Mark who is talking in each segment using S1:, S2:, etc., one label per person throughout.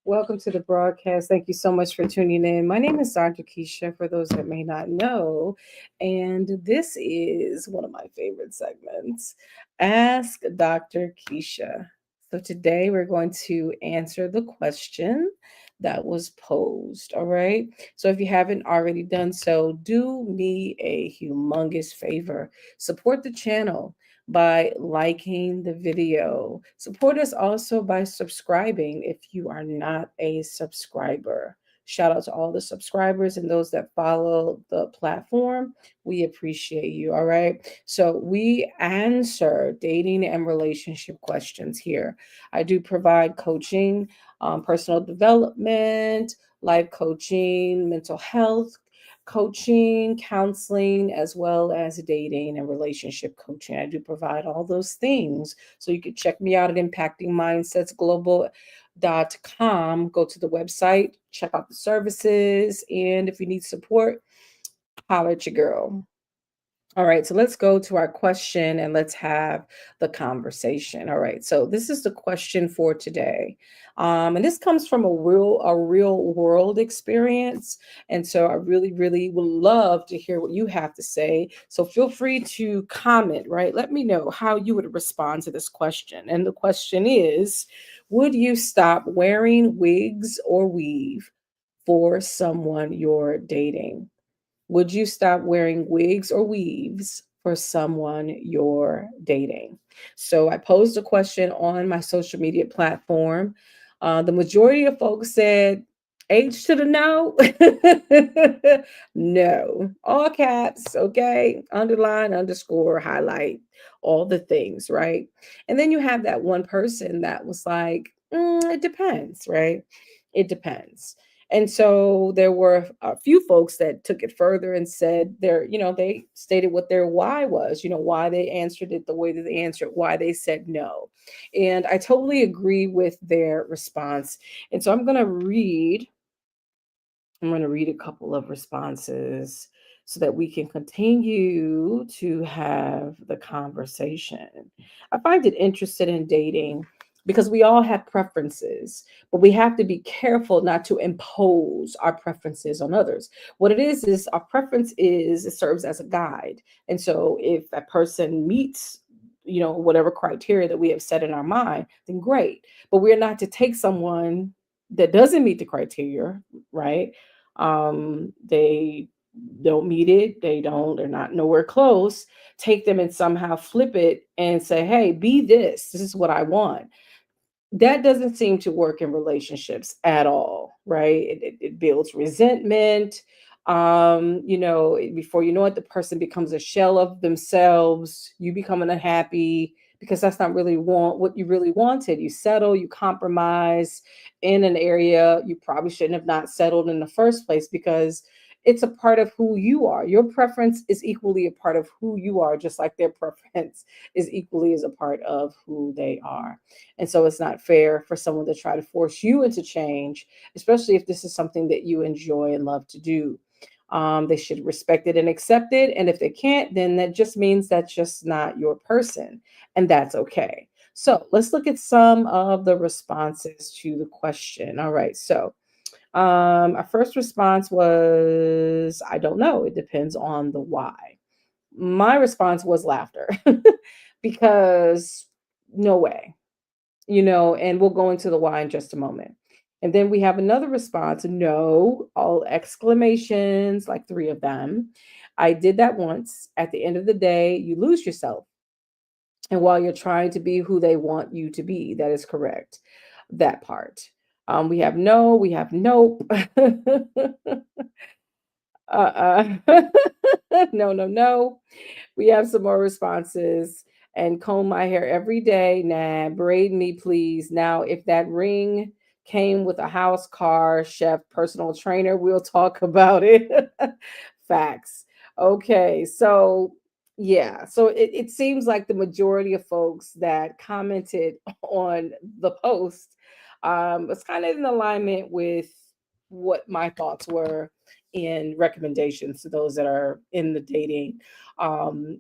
S1: Welcome to the broadcast. Thank you so much for tuning in. My name is Dr. Kesha, for those that may not know, and this is one of my favorite segments, Ask Dr. Kesha. So today we're going to answer the question that was posed. All right. So if you haven't already done so, do me a humongous favor. Support the channel by liking the video. Support us also by subscribing if you are not a subscriber. Shout out to all the subscribers and those that follow the platform. We appreciate you. All right. So, we answer dating and relationship questions here. I do provide coaching, personal development, life coaching, mental health coaching, counseling, as well as dating and relationship coaching. I do provide all those things. So you can check me out at impactingmindsetsglobal.com. Go to the website, check out the services, and if you need support, holler at your girl. All right, so let's go to our question and let's have the conversation. All right, so this is the question for today, and this comes from a real world experience, and so I really would love to hear what you have to say. So feel free to comment. Right, let me know how you would respond to this question. And the question is, would you stop wearing wigs or weave for someone you're dating? Would you stop wearing wigs or weaves for someone you're dating? So I posed a question on my social media platform. The majority of folks said H to the no. No. All caps, okay? Underline, underscore, highlight, all the things, right? And then you have that one person that was like, it depends, right? It depends. And so there were a few folks that took it further and said they stated what their why was, why they answered it the way that they answered, why they said no. And I totally agree with their response. And so I'm going to read a couple of responses so that we can continue to have the conversation. I find it interested in dating because we all have preferences, but we have to be careful not to impose our preferences on others. What it is our preference is it serves as a guide. And so if a person meets whatever criteria that we have set in our mind, then great. But we're not to take someone that doesn't meet the criteria, right? They don't meet it, they're not nowhere close, take them and somehow flip it and say, hey, be this is what I want. That doesn't seem to work in relationships at all, right? It builds resentment. Before you know it, the person becomes a shell of themselves. You become unhappy because that's not really what you really wanted. You settle, you compromise in an area you probably shouldn't have not settled in the first place because it's a part of who you are. Your preference is equally a part of who you are, just like their preference is equally as a part of who they are. And so it's not fair for someone to try to force you into change, especially if this is something that you enjoy and love to do. They should respect it and accept it. And if they can't, then that just means that's just not your person. And that's okay. So let's look at some of the responses to the question. All right. So our first response was, I don't know. It depends on the why. My response was laughter because no way, and we'll go into the why in just a moment. And then we have another response, no, all exclamations, like three of them. I did that once. At the end of the day, you lose yourself. And while you're trying to be who they want you to be, that is correct. That part. We have no, we have nope. uh-uh. No, no, no. We have some more responses. And comb my hair every day. Nah, braid me, please. Now, if that ring came with a house, car, chef, personal trainer, we'll talk about it. Facts. Okay, so yeah, so it seems like the majority of folks that commented on the post was kind of in alignment with what my thoughts were in recommendations to those that are in the dating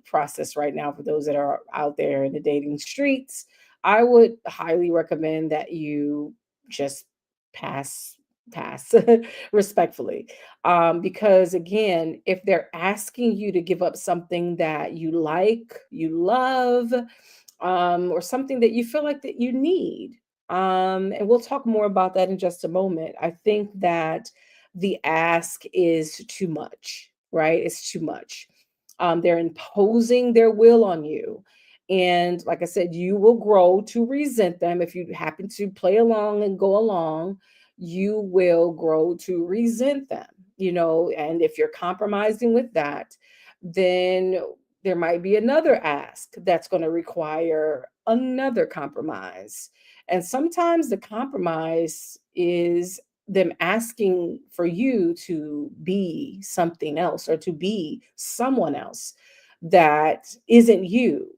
S1: process right now. For those that are out there in the dating streets, I would highly recommend that you just pass, pass, respectfully. Because again, if they're asking you to give up something that you like, you love, or something that you feel like that you need, and we'll talk more about that in just a moment. I think that the ask is too much, right? It's too much. They're imposing their will on you. And like I said, you will grow to resent them if you happen to play along and go along. You will grow to resent them, and if you're compromising with that, then there might be another ask that's going to require another compromise. And sometimes the compromise is them asking for you to be something else or to be someone else that isn't you.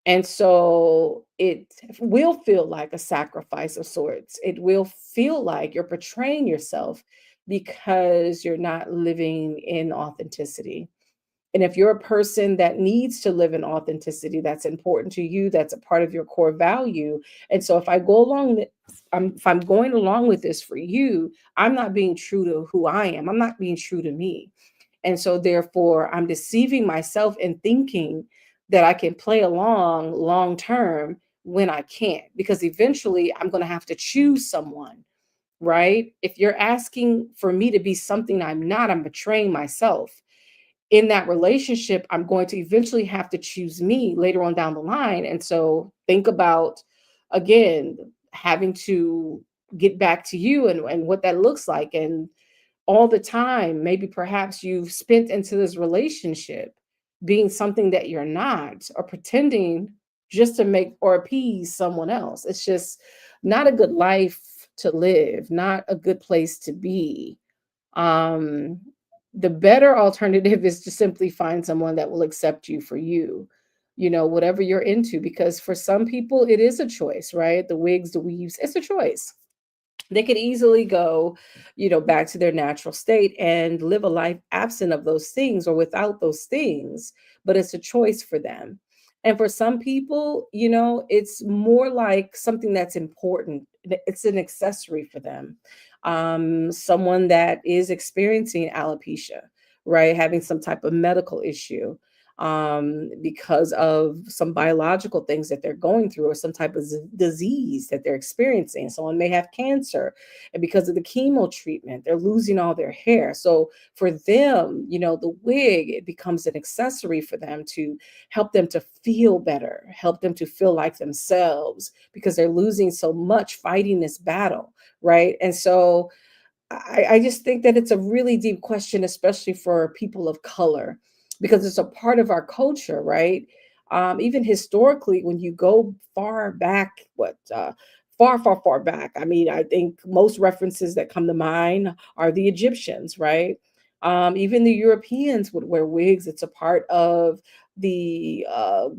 S1: And so it will feel like a sacrifice of sorts. It will feel like you're portraying yourself because you're not living in authenticity. And if you're a person that needs to live in authenticity, that's important to you, that's a part of your core value. And so if I go along, if I'm going along with this for you, I'm not being true to who I am. I'm not being true to me. And so therefore, I'm deceiving myself in thinking that I can play along long term when I can't, because eventually I'm going to have to choose someone, right? If you're asking for me to be something I'm not, I'm betraying myself in that relationship. I'm going to eventually have to choose me later on down the line. And so think about, again, having to get back to you, and what that looks like. And all the time, maybe perhaps you've spent into this relationship being something that you're not, or pretending just to make or appease someone else. It's just not a good life to live, not a good place to be. um, the better alternative is to simply find someone that will accept you for you, whatever you're into, because for some people it is a choice, right? The wigs, the weaves, it's a choice. They could easily go, back to their natural state and live a life absent of those things or without those things, but it's a choice for them. And for some people, it's more like something that's important. It's an accessory for them. Someone that is experiencing alopecia, right? Having some type of medical issue, because of some biological things that they're going through, or some type of disease that they're experiencing. Someone may have cancer, and because of the chemo treatment, they're losing all their hair. So for them, the wig, it becomes an accessory for them to help them to feel better, help them to feel like themselves, because they're losing so much fighting this battle, right? And so I just think that it's a really deep question, especially for people of color, because it's a part of our culture, right? Even historically, when you go far back, far, far, far back. I mean, I think most references that come to mind are the Egyptians, right? Even the Europeans would wear wigs. It's a part of the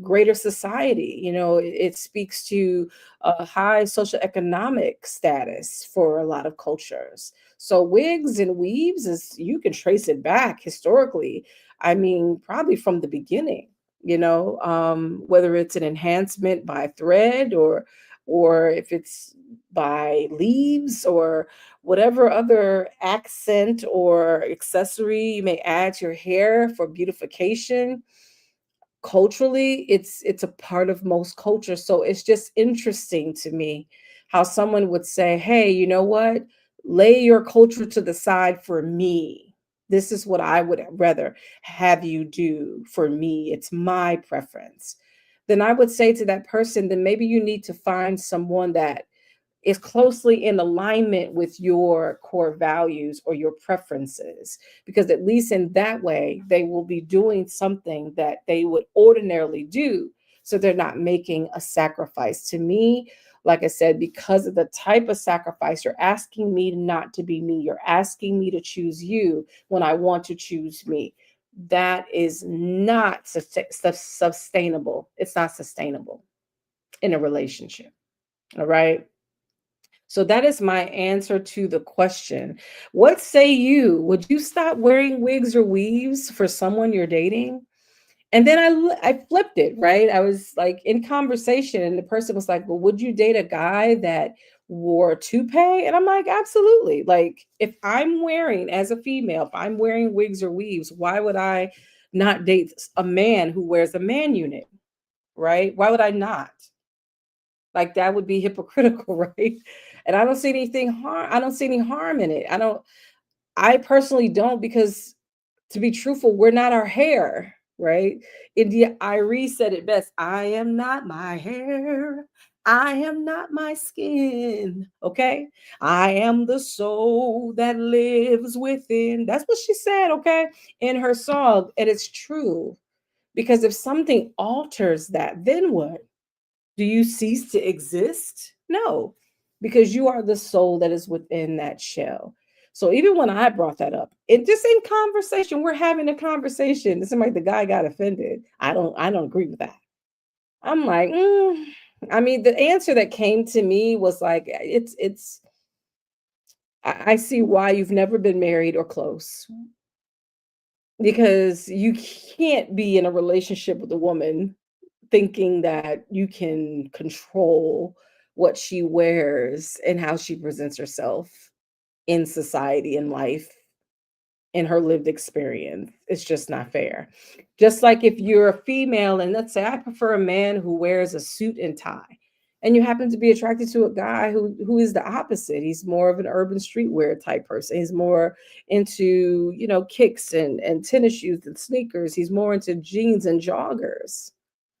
S1: greater society. It speaks to a high social economic status for a lot of cultures. So wigs and weaves, is you can trace it back historically. I mean, probably from the beginning, whether it's an enhancement by thread, or if it's by leaves, or whatever other accent or accessory you may add to your hair for beautification. Culturally, it's a part of most cultures. So it's just interesting to me how someone would say, hey, you know what, lay your culture to the side for me. This is what I would rather have you do for me. It's my preference. Then I would say to that person, then maybe you need to find someone that is closely in alignment with your core values or your preferences, because at least in that way they will be doing something that they would ordinarily do, so they're not making a sacrifice. To me, like I said, because of the type of sacrifice, you're asking me not to be me, you're asking me to choose you when I want to choose me. That is not sustainable. It's not sustainable in a relationship. All right. So that is my answer to the question. What say you? Would you stop wearing wigs or weaves for someone you're dating? And then I flipped it, right? I was like in conversation, and the person was like, "Well, would you date a guy that wore a toupee? And I'm like, absolutely. Like, if I'm wearing, as a female, if I'm wearing wigs or weaves, why would I not date a man who wears a man unit? Right? Why would I not? Like, that would be hypocritical, right? And I don't see any harm in it. I personally don't, because to be truthful, we're not our hair, right? India Irie said it best. I am not my hair. I am not my skin. Okay. I am the soul that lives within. That's what she said, okay, in her song. And it's true. Because if something alters that, then what? Do you cease to exist? No, because you are the soul that is within that shell. So even when I brought that up, it just in conversation, we're having a conversation. It seemed like the guy got offended. I don't agree with that. I'm like, I mean, the answer that came to me was like, I see why you've never been married or close, because you can't be in a relationship with a woman thinking that you can control what she wears and how she presents herself in society and life, in her lived experience. It's just not fair. Just like if you're a female and let's say I prefer a man who wears a suit and tie, and you happen to be attracted to a guy who is the opposite. He's more of an urban streetwear type person. He's more into, kicks and tennis shoes and sneakers. He's more into jeans and joggers,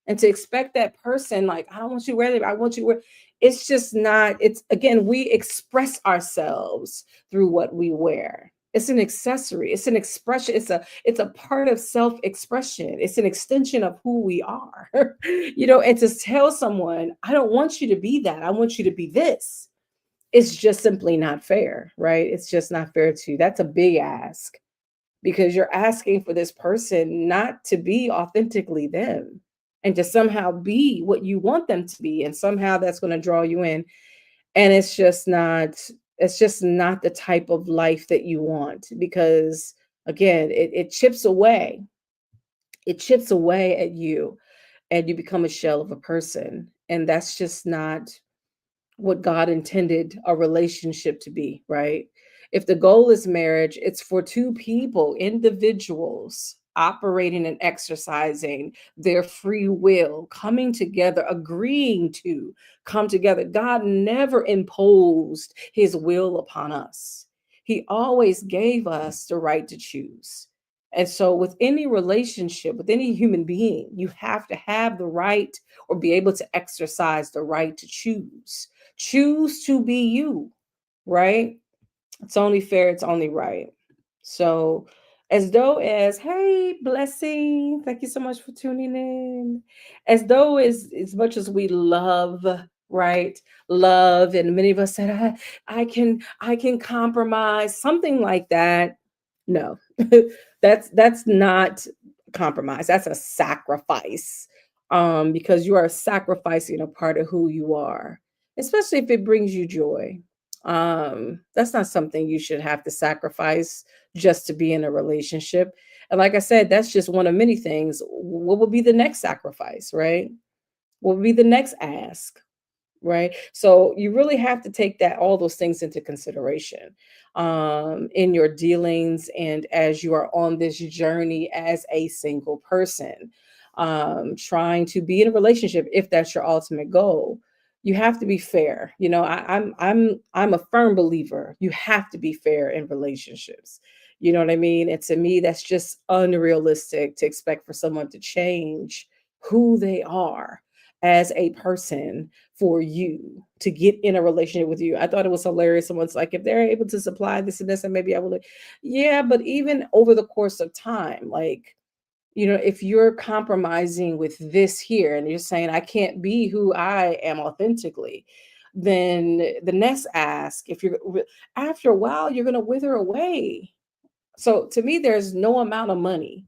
S1: and to expect that person, like, I don't want you to wear that, I want you to wear, it's just not, it's again, we express ourselves through what we wear. It's an accessory, it's an expression, it's a part of self-expression, it's an extension of who we are. And to tell someone, I don't want you to be that, I want you to be this, it's just simply not fair, right? It's just not fair to you. That's a big ask, because you're asking for this person not to be authentically them, and to somehow be what you want them to be, and somehow that's going to draw you in. And it's just not the type of life that you want, because again, it chips away at you, and you become a shell of a person, and that's just not what God intended a relationship to be, right? If the goal is marriage, it's for two people, individuals operating and exercising their free will, coming together, agreeing to come together. God never imposed his will upon us, he always gave us the right to choose. And so, with any relationship, with any human being, you have to have the right, or be able to exercise the right to choose. Choose to be you, right? It's only fair, it's only right. So, as though as, hey, blessing, thank you so much for tuning in. As though as much as we love, right? Love, and many of us said, I can compromise, something like that. No. That's not compromise. That's a sacrifice. Because you are sacrificing a part of who you are, especially if it brings you joy. That's not something you should have to sacrifice just to be in a relationship. And like I said, that's just one of many things. What would be the next sacrifice, right? What would be the next ask? Right? So you really have to take that all those things into consideration in your dealings, and as you are on this journey as a single person, trying to be in a relationship, if that's your ultimate goal. You have to be fair. I'm a firm believer. You have to be fair in relationships. You know what I mean? And to me, that's just unrealistic to expect for someone to change who they are as a person for you to get in a relationship with you. I thought it was hilarious. Someone's like, if they're able to supply this and this, and maybe I will. Yeah, but even over the course of time, like, if you're compromising with this here, and you're saying, I can't be who I am authentically, then the next ask, if you're after a while, you're going to wither away. So to me, there's no amount of money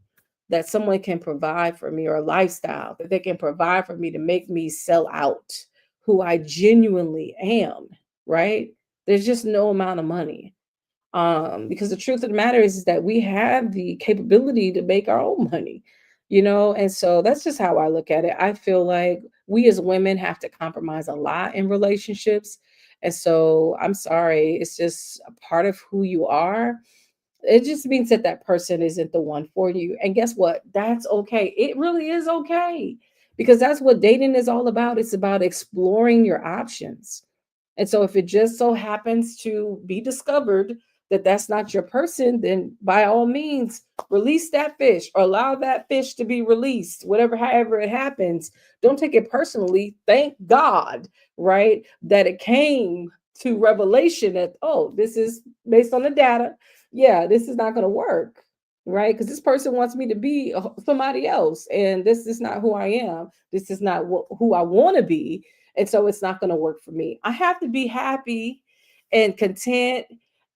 S1: that someone can provide for me, or a lifestyle that they can provide for me, to make me sell out who I genuinely am, right? There's just no amount of money. Because the truth of the matter is that we have the capability to make our own money, and so that's just how I look at it. I feel like we as women have to compromise a lot in relationships, And so I'm sorry, it's just a part of who you are. It just means that that person isn't the one for you. And guess what? That's okay. It really is okay, because that's what dating is all about. It's about exploring your options. And so if it just so happens to be discovered that that's not your person, then by all means, release that fish or allow that fish to be released, whatever, however it happens. Don't take it personally. Thank God, right? That it came to revelation that, oh, this is based on the data. Yeah, this is not going to work, right? Because this person wants me to be somebody else. And this is not who I am. This is not who I want to be, and so it's not going to work for me. I have to be happy and content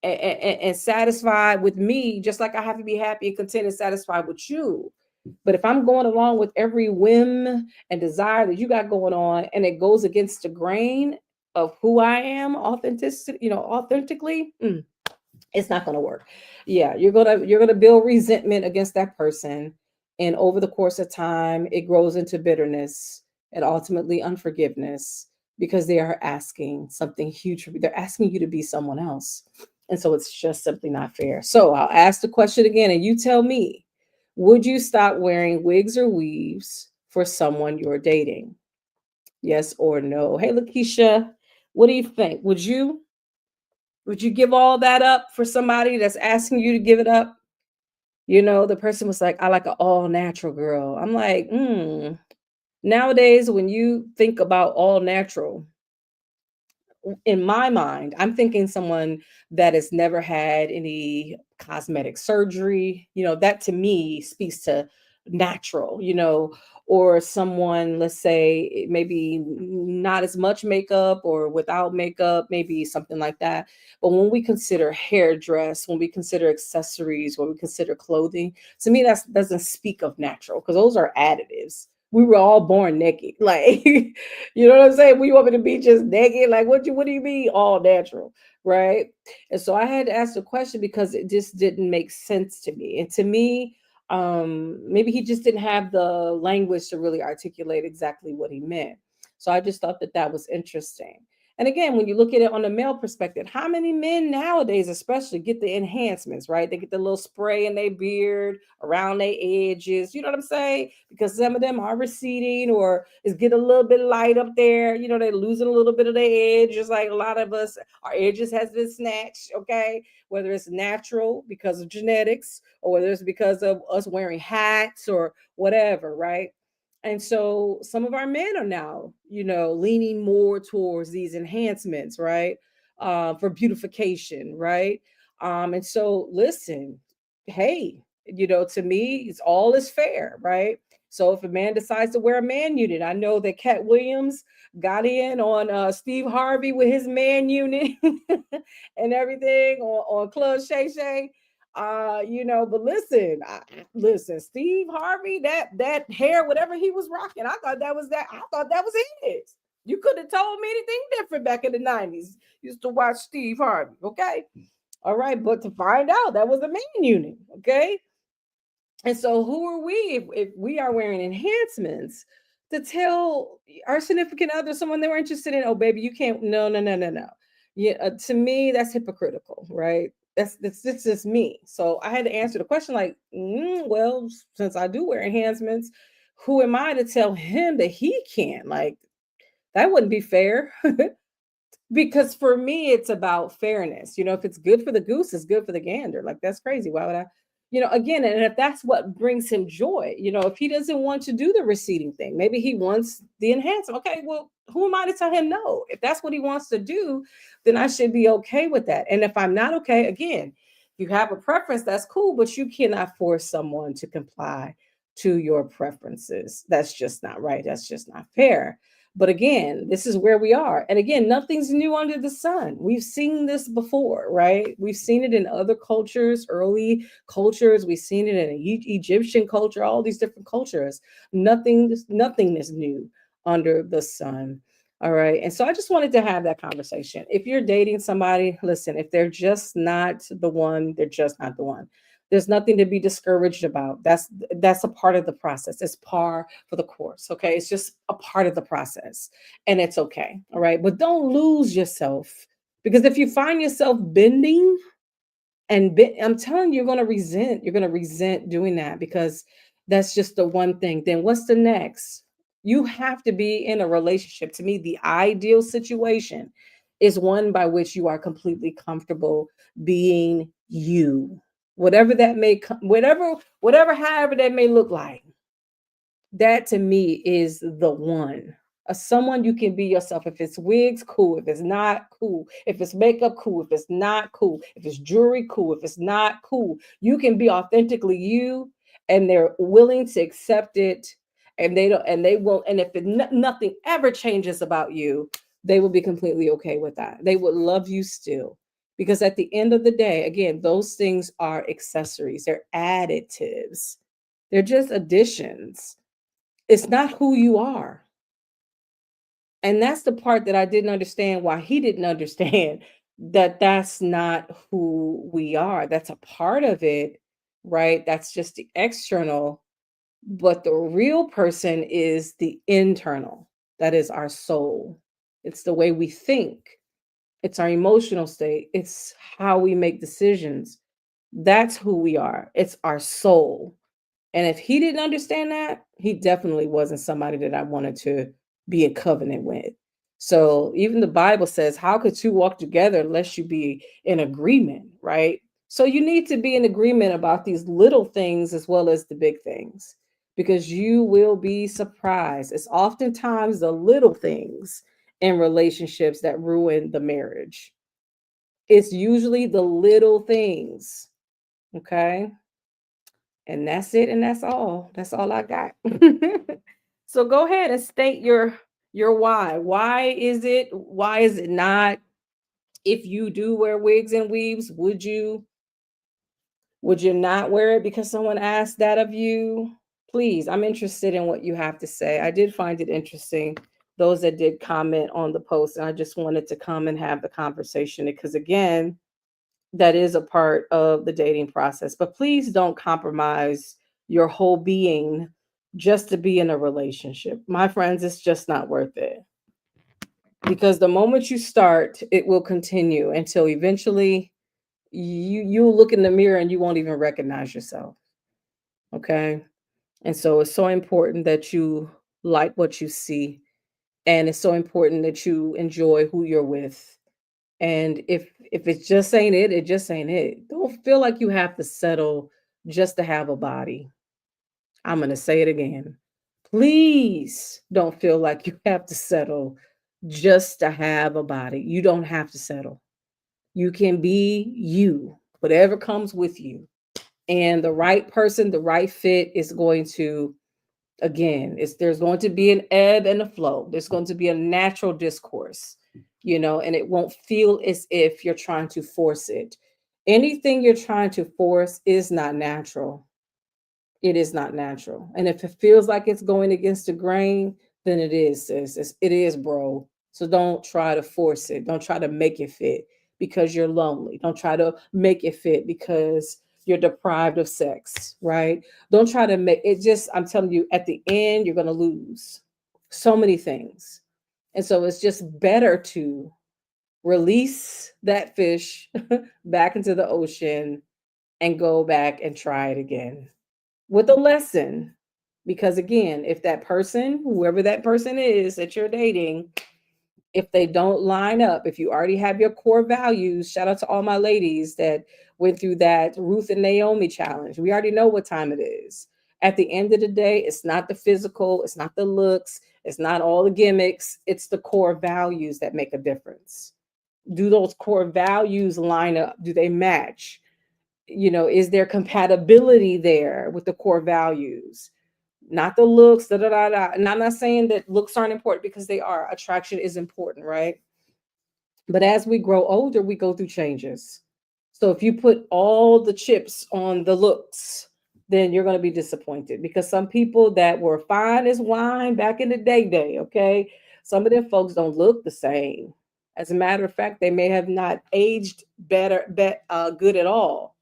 S1: and satisfied with me, just like I have to be happy and content and satisfied with you. But if I'm going along with every whim and desire that you got going on, and it goes against the grain of who I am, authenticity, authentically, it's not going to work. Yeah, you're going to build resentment against that person, and over the course of time it grows into bitterness and ultimately unforgiveness, because they are asking something huge. They're asking you to be someone else, and so it's just simply not fair. So I'll ask the question again, and you tell me, would you stop wearing wigs or weaves for someone you're dating? Yes or no? Hey, Lakeisha, what do you think? Would you give all that up for somebody that's asking you to give it up? The person was like, I like an all natural girl. I'm like, nowadays, when you think about all natural, in my mind, I'm thinking someone that has never had any cosmetic surgery. That to me speaks to natural, or someone, let's say, maybe not as much makeup or without makeup, maybe something like that. But when we consider hair dress, when we consider accessories, when we consider clothing, to me, that doesn't speak of natural, because those are additives. We were all born naked. Like, you know what I'm saying? We want me to be just naked. Like, what do you mean all natural? Right. And so I had to ask the question because it just didn't make sense to me. And to me, maybe he just didn't have the language to really articulate exactly what he meant. So I just thought that that was interesting. And again, when you look at it on the male perspective, how many men nowadays, especially, get the enhancements, right? They get the little spray in their beard, around their edges. You know what I'm saying? Because some of them are receding, or is get a little bit light up there. They're losing a little bit of their edge. Just like a lot of us, our edges has been snatched. Okay, whether it's natural because of genetics, or whether it's because of us wearing hats or whatever, right? And so some of our men are now, leaning more towards these enhancements, right? For beautification, right? And so listen, hey, to me, it's all is fair, right? So if a man decides to wear a man unit, I know that Cat Williams got in on Steve Harvey with his man unit and everything on Club Shay Shay. But listen, Steve Harvey, that hair, whatever he was rocking, I thought that was that. I thought that was his. You could have told me anything different back in the 90s. Used to watch Steve Harvey, okay? All right, but to find out that was a man unit, okay? And so who are we, if we are wearing enhancements, to tell our significant other, someone they were interested in, oh baby, you can't, no, no, no, no, no. Yeah, to me, that's hypocritical, right? That's just me. So I had to answer the question like, well, since I do wear enhancements, who am I to tell him that he can't? Like, that wouldn't be fair. Because for me, it's about fairness. If it's good for the goose, it's good for the gander. Like, that's crazy. Why would I? Again, and if that's what brings him joy, if he doesn't want to do the receding thing, maybe he wants the enhancement. Okay, well, who am I to tell him no? If that's what he wants to do, then I should be okay with that. And if I'm not okay, again, if you have a preference, that's cool, but you cannot force someone to comply to your preferences. That's just not right. That's just not fair. But again, this is where we are. And again, nothing's new under the sun. We've seen this before, right? We've seen it in other cultures, early cultures. We've seen it in Egyptian culture, all these different cultures. Nothing is new under the sun. All right. And so I just wanted to have that conversation. If you're dating somebody, listen, if they're just not the one, they're just not the one. There's nothing to be discouraged about. That's a part of the process. It's par for the course. Okay. It's just a part of the process. And it's okay. All right. But don't lose yourself. Because if you find yourself bending I'm telling you, you're gonna resent doing that because that's just the one thing. Then what's the next? You have to be in a relationship. To me, the ideal situation is one by which you are completely comfortable being you. Whatever that may whatever however that may look like, that to me is the one. Someone you can be yourself. If it's wigs, cool. If it's not, cool. If it's makeup, cool. If it's not, cool. If it's jewelry, cool. If it's not, cool. You can be authentically you, and they're willing to accept it, and they don't, and they won't. And if nothing ever changes about you, they will be completely okay with that. They would love you still, because at the end of the day, again, those things are accessories. They're additives. They're just additions. It's not who you are. And that's the part that I didn't understand, why he didn't understand that that's not who we are. That's a part of it, right? That's just the external, but the real person is the internal. That is our soul. It's the way we think. It's our emotional state. It's how we make decisions. That's who we are. It's our soul. And if he didn't understand that, he definitely wasn't somebody that I wanted to be in covenant with. So even the Bible says, how could two walk together unless you be in agreement, right? So you need to be in agreement about these little things as well as the big things, because you will be surprised. It's oftentimes the little things in relationships that ruin the marriage. It's usually the little things. Okay. And that's it, and that's all. That's all I got. So go ahead and state your why. Why is it not? If you do wear wigs and weaves, would you not wear it because someone asked that of you? Please, I'm interested in what you have to say. I did find it interesting, those that did comment on the post, and I just wanted to come and have the conversation because again, that is a part of the dating process. But please don't compromise your whole being just to be in a relationship. My friends, it's just not worth it. Because the moment you start, it will continue until eventually you'll look in the mirror and you won't even recognize yourself. Okay? And so it's so important that you like what you see, and it's so important that you enjoy who you're with. And if it just ain't it, it just ain't it. Don't feel like you have to settle just to have a body. I'm going to say it again. Please don't feel like you have to settle just to have a body. You don't have to settle. You can be you, whatever comes with you. And the right person, the right fit is going to, again, there's going to be an ebb and a flow. There's going to be a natural discourse, and it won't feel as if you're trying to force it. Anything you're trying to force is not natural. It is not natural. And if it feels like it's going against the grain, then it is, sis. It is, bro. So don't try to force it. Don't try to make it fit because you're lonely. Don't try to make it fit because you're deprived of sex, right? Don't try to make it. Just, I'm telling you, at the end, you're going to lose so many things. And so it's just better to release that fish back into the ocean and go back and try it again with a lesson. Because again, if that person, whoever that person is that you're dating, if they don't line up, if you already have your core values, shout out to all my ladies that went through that Ruth and Naomi challenge. We already know what time it is. At the end of the day, it's not the physical, it's not the looks, it's not all the gimmicks, it's the core values that make a difference. Do those core values line up? Do they match? Is there compatibility there with the core values? Not the looks, da da da da. And I'm not saying that looks aren't important, because they are. Attraction is important, right? But as we grow older, we go through changes. So if you put all the chips on the looks, then you're going to be disappointed, because some people that were fine as wine back in the day, okay, some of them folks don't look the same. As a matter of fact, they may have not aged good at all.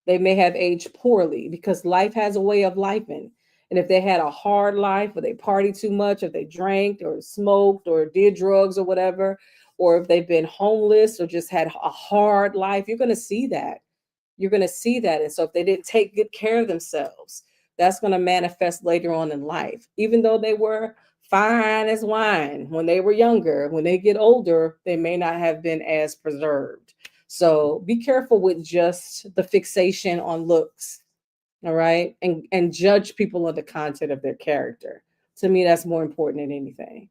S1: They may have aged poorly because life has a way of lifing. And if they had a hard life, or they partied too much, if they drank or smoked or did drugs or whatever, or if they've been homeless or just had a hard life, you're going to see that. You're going to see that. And so if they didn't take good care of themselves, that's going to manifest later on in life. Even though they were fine as wine when they were younger, when they get older, they may not have been as preserved. So be careful with just the fixation on looks. All right. And judge people on the content of their character. To me, that's more important than anything.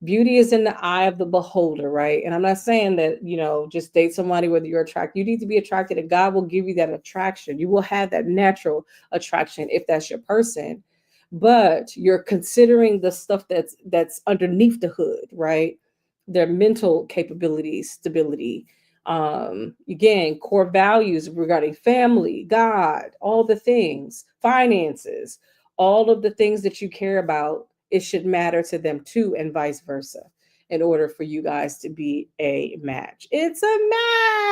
S1: Beauty is in the eye of the beholder, right? And I'm not saying that, just date somebody whether you're attracted. You need to be attracted, and God will give you that attraction. You will have that natural attraction if that's your person. But you're considering the stuff that's underneath the hood, right? Their mental capabilities, stability, again, core values regarding family, God, all the things, finances, all of the things that you care about, it should matter to them too, and vice versa, in order for you guys to be a match. It's a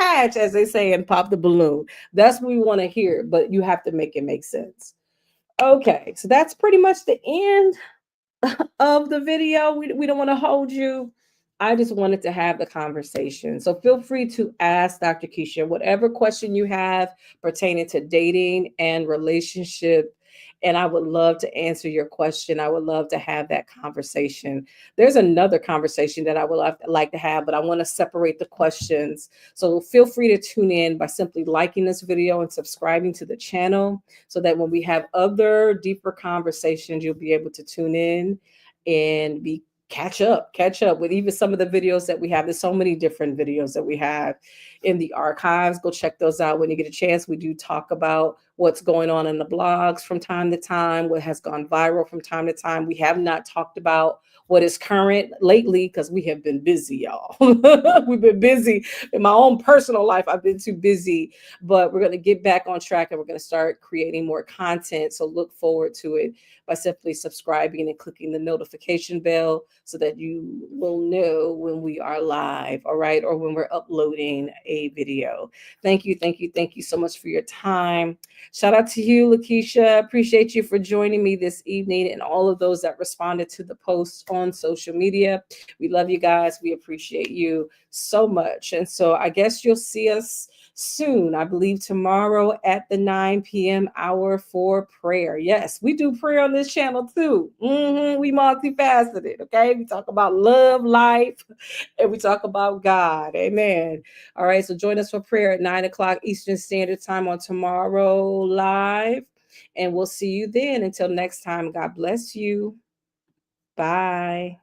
S1: match, as they say, and pop the balloon. That's what we want to hear, but you have to make it make sense. Okay, so that's pretty much the end of the video. We don't want to hold you. I just wanted to have the conversation. So feel free to ask Dr. Kesha whatever question you have pertaining to dating and relationship. And I would love to answer your question. I would love to have that conversation. There's another conversation that I would like to have, but I want to separate the questions. So feel free to tune in by simply liking this video and subscribing to the channel, so that when we have other deeper conversations, you'll be able to tune in and be catch up with even some of the videos that we have. There's so many different videos that we have in the archives. Go check those out when you get a chance. We do talk about what's going on in the blogs from time to time, what has gone viral from time to time. We have not talked about what is current lately because we have been busy, y'all. We've been busy in my own personal life. I've been too busy, but we're going to get back on track, and we're going to start creating more content. So look forward to it by simply subscribing and clicking the notification bell so that you will know when we are live, all right, or when we're uploading a video. Thank you, thank you, thank you so much for your time. Shout out to you, Lakeisha. Appreciate you for joining me this evening, and all of those that responded to the posts on social media. We love you guys. We appreciate you so much. And so I guess you'll see us soon. I believe tomorrow at the 9 p.m. hour for prayer. Yes, we do prayer on this channel too. We multifaceted. Okay, we talk about love, life, and we talk about God. Amen. All right, so join us for prayer at 9 o'clock Eastern Standard Time on tomorrow live, and we'll see you then. Until next time, God bless you. Bye.